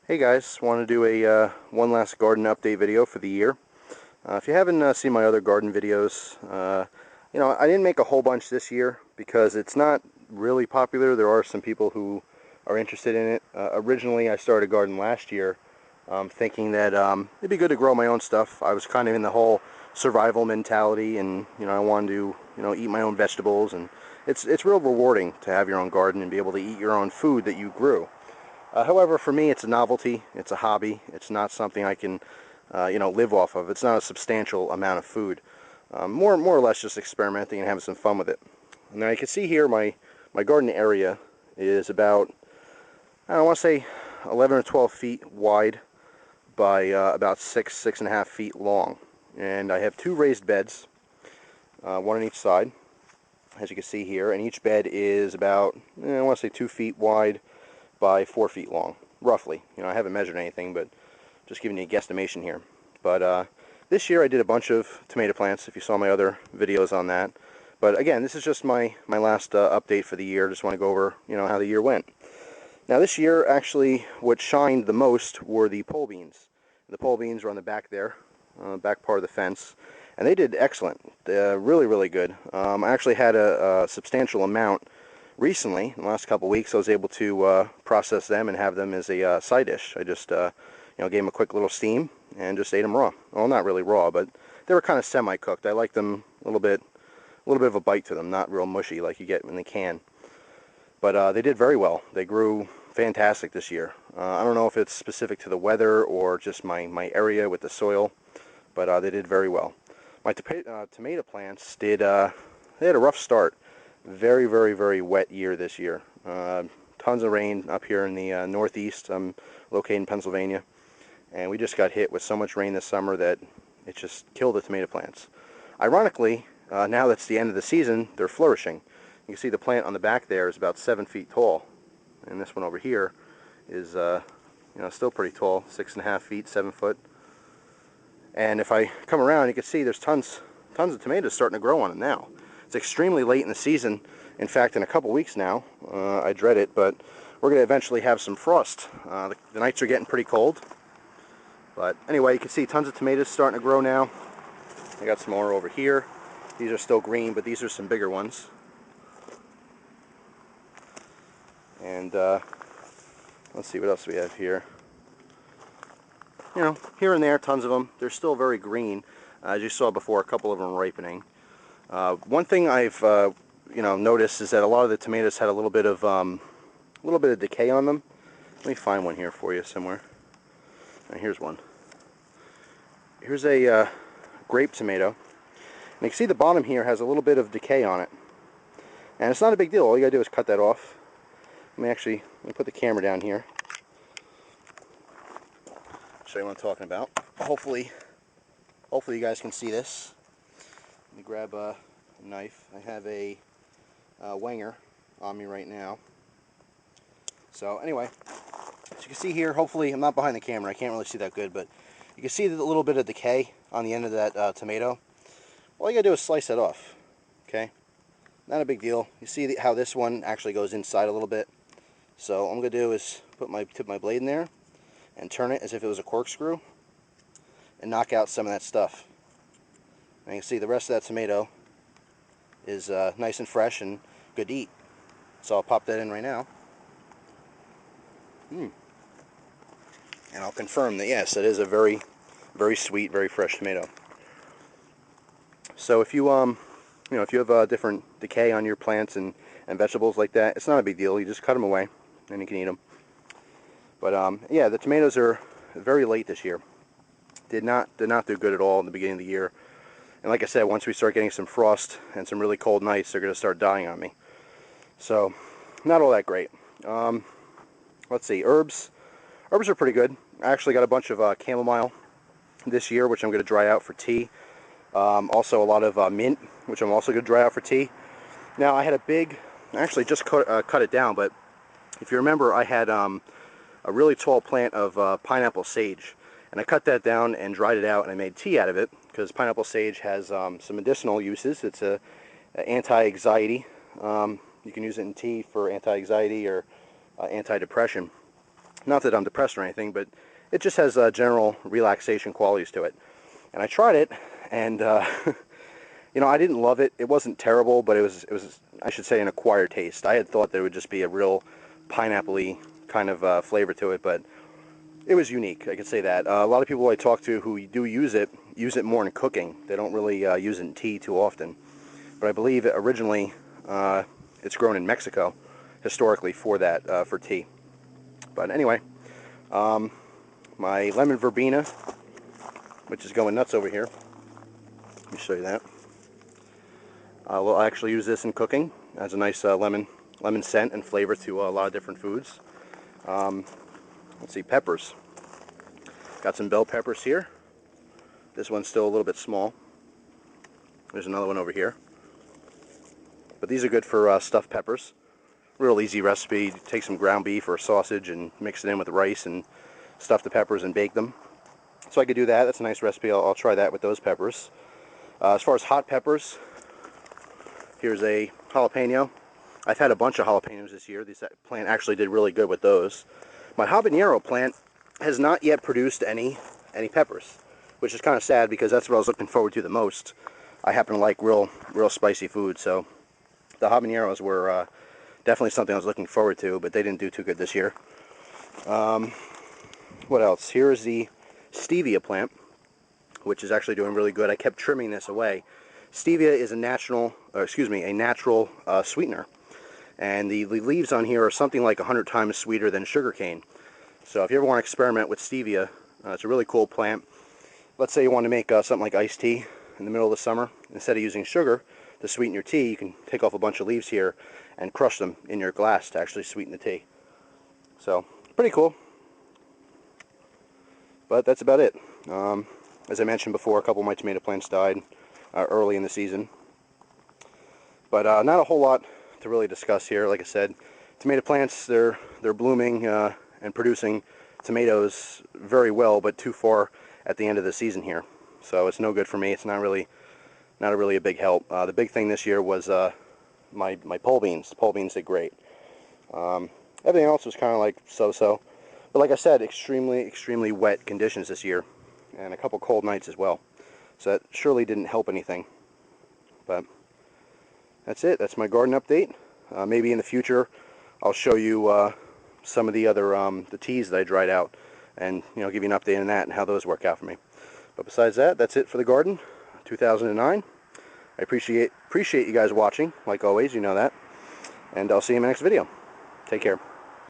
Hey guys, want to do a one last garden update video for the year. If you haven't seen my other garden videos, I didn't make a whole bunch this year because it's not really popular. There are some people who are interested in it. Originally I started a garden last year thinking that it'd be good to grow my own stuff. I was kind of in the whole survival mentality, and I wanted to eat my own vegetables, and it's real rewarding to have your own garden and be able to eat your own food that you grew. However, for me, it's a novelty. It's a hobby. It's not something I can, live off of. It's not a substantial amount of food. More or less just experimenting and having some fun with it. Now you can see here my garden area is about, I want to say 11 or 12 feet wide by about 6.5 feet long. And I have two raised beds, one on each side, as you can see here. And each bed is about, I want to say 2 feet wide by 4 feet long, roughly. I haven't measured anything, but just giving you a guesstimation here. But this year I did a bunch of tomato plants, if you saw my other videos on that. But again, this is just my last update for the year. Just want to go over, how the year went. Now this year, actually, what shined the most were the pole beans. The pole beans are on the back there, back part of the fence, and they did excellent. Really, really good. I actually had a substantial amount recently. In the last couple weeks, I was able to process them and have them as a side dish. I just gave them a quick little steam and just ate them raw. Well, not really raw, but they were kind of semi-cooked. I like them a little bit of a bite to them, not real mushy like you get in the can. But they did very well. They grew fantastic this year. I don't know if it's specific to the weather or just my area with the soil, but they did very well. My tomato plants did. They had a rough start. Very, very, very wet year this year. Tons of rain up here in the northeast. I'm located in Pennsylvania, and we just got hit with so much rain this summer that it just killed the tomato plants. Ironically, now that's the end of the season, they're flourishing. You can see the plant on the back there is about 7 feet tall, and this one over here is still pretty tall, 6.5 feet, 7 foot. And if I come around, you can see there's tons of tomatoes starting to grow on it now. It's extremely late in the season. In fact, in a couple weeks now, I dread it, but we're going to eventually have some frost. The nights are getting pretty cold. But anyway, you can see tons of tomatoes starting to grow now. I got some more over here. These are still green, but these are some bigger ones. And let's see what else we have here. Here and there, tons of them. They're still very green. As you saw before, a couple of them are ripening. One thing I've noticed is that a lot of the tomatoes had a little bit of decay on them. Let me find one here for you somewhere. Here's one. Here's a grape tomato, and you can see the bottom here has a little bit of decay on it, and it's not a big deal. All you gotta do is cut that off. Let me put the camera down here, show you what I'm talking about. Hopefully you guys can see this. Let me grab a knife. I have a Wenger on me right now. So anyway, as you can see here, hopefully I'm not behind the camera, I can't really see that good, but you can see the little bit of decay on the end of that tomato. All you gotta do is slice it off. Okay, not a big deal. You see how this one actually goes inside a little bit. So all I'm gonna do is put my tip of my blade in there and turn it as if it was a corkscrew and knock out some of that stuff. And you can see the rest of that tomato is nice and fresh and good to eat. So I'll pop that in right now. And I'll confirm that yes, it is a very, very sweet, very fresh tomato. So if you if you have different decay on your plants and vegetables like that, it's not a big deal. You just cut them away and you can eat them. But yeah, the tomatoes are very late this year. Did not do good at all in the beginning of the year. And like I said, once we start getting some frost and some really cold nights, they're going to start dying on me. So, not all that great. Let's see, herbs. Herbs are pretty good. I actually got a bunch of chamomile this year, which I'm going to dry out for tea. Also a lot of mint, which I'm also going to dry out for tea. Now, I had I actually just cut it down, but if you remember, I had a really tall plant of pineapple sage. And I cut that down and dried it out, and I made tea out of it, because pineapple sage has some medicinal uses. It's a anti-anxiety. You can use it in tea for anti-anxiety or anti-depression. Not that I'm depressed or anything, but it just has general relaxation qualities to it. And I tried it, and you know, I didn't love it. It wasn't terrible, but it was I should say an acquired taste. I had thought there would just be a real pineapple-y kind of flavor to it, but it was unique. I could say that. A lot of people I talk to who do use it more in cooking. They don't really use it in tea too often. But I believe originally it's grown in Mexico historically for that, for tea. But anyway, my lemon verbena, which is going nuts over here. Let me show you that. We'll actually use this in cooking as a nice lemon scent and flavor to a lot of different foods. Let's see, peppers. Got some bell peppers here. This one's still a little bit small. There's another one over here. But these are good for stuffed peppers. Real easy recipe. Take some ground beef or sausage and mix it in with rice and stuff the peppers and bake them. So I could do that. That's a nice recipe. I'll try that with those peppers. As far as hot peppers, here's a jalapeno. I've had a bunch of jalapenos this year. This plant actually did really good with those. My habanero plant has not yet produced any peppers, which is kind of sad because that's what I was looking forward to the most. I happen to like real spicy food, so the habaneros were definitely something I was looking forward to, but they didn't do too good this year. What else? Here is the stevia plant, which is actually doing really good. I kept trimming this away. Stevia is a natural sweetener, and the leaves on here are something like 100 times sweeter than sugarcane. So if you ever want to experiment with stevia, it's a really cool plant. Let's say you want to make something like iced tea in the middle of the summer. Instead of using sugar to sweeten your tea, you can take off a bunch of leaves here and crush them in your glass to actually sweeten the tea. So, pretty cool. But that's about it. As I mentioned before, a couple of my tomato plants died early in the season. But not a whole lot to really discuss here. Like I said, tomato plants, they're blooming and producing tomatoes very well, but too far at the end of the season here. So it's no good for me. It's not really a big help. The big thing this year was my pole beans. The pole beans did great. Everything else was kind of like so-so. But like I said, extremely wet conditions this year, and a couple cold nights as well. So that surely didn't help anything. But that's it. That's my garden update. Maybe in the future, I'll show you some of the other the teas that I dried out, and give you an update on that and how those work out for me. But besides that, that's it for the garden, 2009. I appreciate you guys watching, like always. You know that. And I'll see you in my next video. Take care.